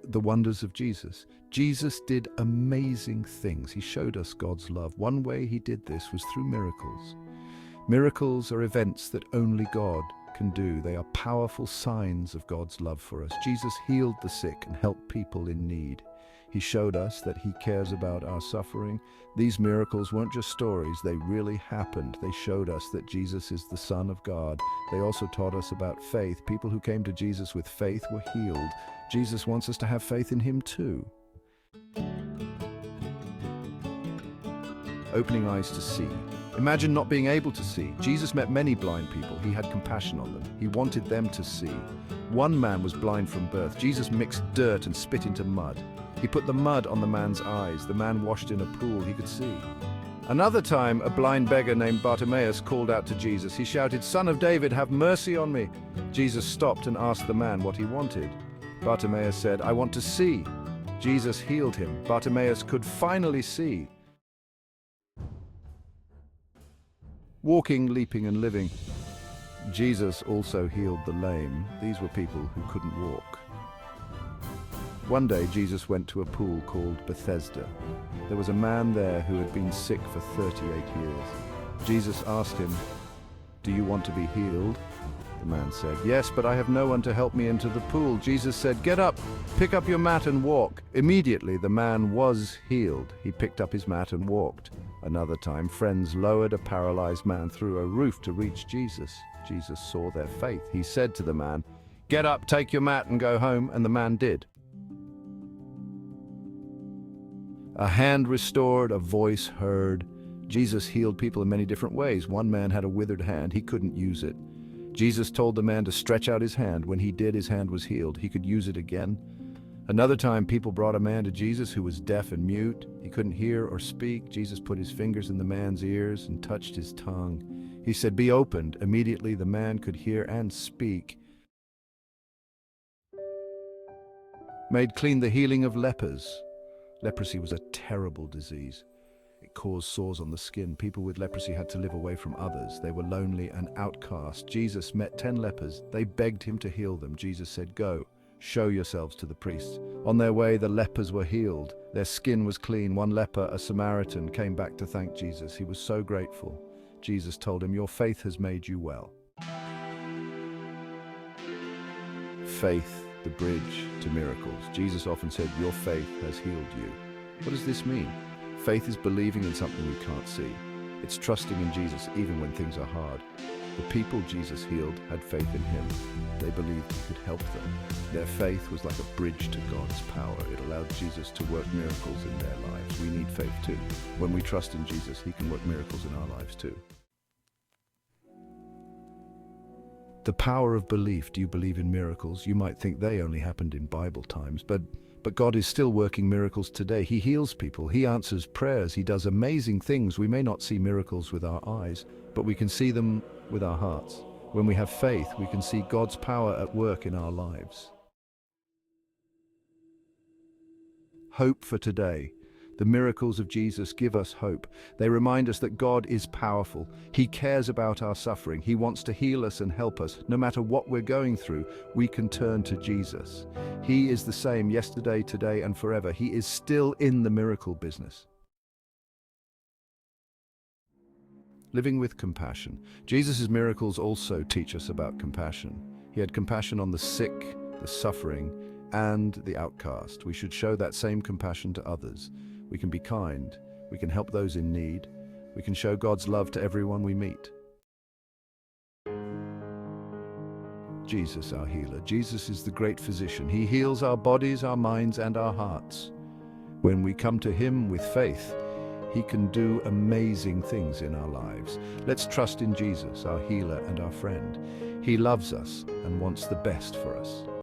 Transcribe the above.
the wonders of Jesus. Jesus did amazing things. He showed us God's love. One way he did this was through miracles. Miracles are events that only God can do. They are powerful signs of God's love for us. Jesus healed the sick and helped people in need. He showed us that he cares about our suffering. These miracles weren't just stories, they really happened. They showed us that Jesus is the Son of God. They also taught us about faith. People who came to Jesus with faith were healed. Jesus wants us to have faith in him too. Opening eyes to see. Imagine not being able to see. Jesus met many blind people. He had compassion on them. He wanted them to see. One man was blind from birth. Jesus mixed dirt and spit into mud. He put the mud on the man's eyes. The man washed in a pool. He could see. Another time, a blind beggar named Bartimaeus called out to Jesus. He shouted, "Son of David, have mercy on me." Jesus stopped and asked the man what he wanted. Bartimaeus said, "I want to see." Jesus healed him. Bartimaeus could finally see. Walking, leaping, and living. Jesus also healed the lame. These were people who couldn't walk. One day, Jesus went to a pool called Bethesda. There was a man there who had been sick for 38 years. Jesus asked him, "Do you want to be healed?" The man said, "Yes, but I have no one to help me into the pool." Jesus said, "Get up, pick up your mat and walk." Immediately, the man was healed. He picked up his mat and walked. Another time, friends lowered a paralyzed man through a roof to reach Jesus. Jesus saw their faith. He said to the man, "Get up, take your mat and go home," and the man did. A hand restored, a voice heard. Jesus healed people in many different ways. One man had a withered hand. He couldn't use it. Jesus told the man to stretch out his hand. When he did, his hand was healed. He could use it again. Another time, people brought a man to Jesus who was deaf and mute. He couldn't hear or speak. Jesus put his fingers in the man's ears and touched his tongue. He said, "Be opened." Immediately, the man could hear and speak. Made clean, the healing of lepers. Leprosy was a terrible disease. It caused sores on the skin. People with leprosy had to live away from others. They were lonely and outcast. Jesus met 10 lepers. They begged him to heal them. Jesus said, "Go, show yourselves to the priests." On their way, the lepers were healed. Their skin was clean. One leper, a Samaritan, came back to thank Jesus. He was so grateful. Jesus told him, "Your faith has made you well." Faith, the bridge to miracles. Jesus often said, "Your faith has healed you." What does this mean? Faith is believing in something we can't see. It's trusting in Jesus even when things are hard. The people Jesus healed had faith in him. They believed he could help them. Their faith was like a bridge to God's power. It allowed Jesus to work miracles in their lives. We need faith too. When we trust in Jesus, he can work miracles in our lives too. The power of belief. Do you believe in miracles? You might think they only happened in Bible times, but God is still working miracles today. He heals people. He answers prayers. He does amazing things. We may not see miracles with our eyes, but we can see them with our hearts. When we have faith, we can see God's power at work in our lives. Hope for today. The miracles of Jesus give us hope. They remind us that God is powerful. He cares about our suffering. He wants to heal us and help us. No matter what we're going through, we can turn to Jesus. He is the same yesterday, today, and forever. He is still in the miracle business. Living with compassion. Jesus' miracles also teach us about compassion. He had compassion on the sick, the suffering, and the outcast. We should show that same compassion to others. We can be kind. We can help those in need. We can show God's love to everyone we meet. Jesus, our healer. Jesus is the great physician. He heals our bodies, our minds, and our hearts. When we come to him with faith, he can do amazing things in our lives. Let's trust in Jesus, our healer and our friend. He loves us and wants the best for us.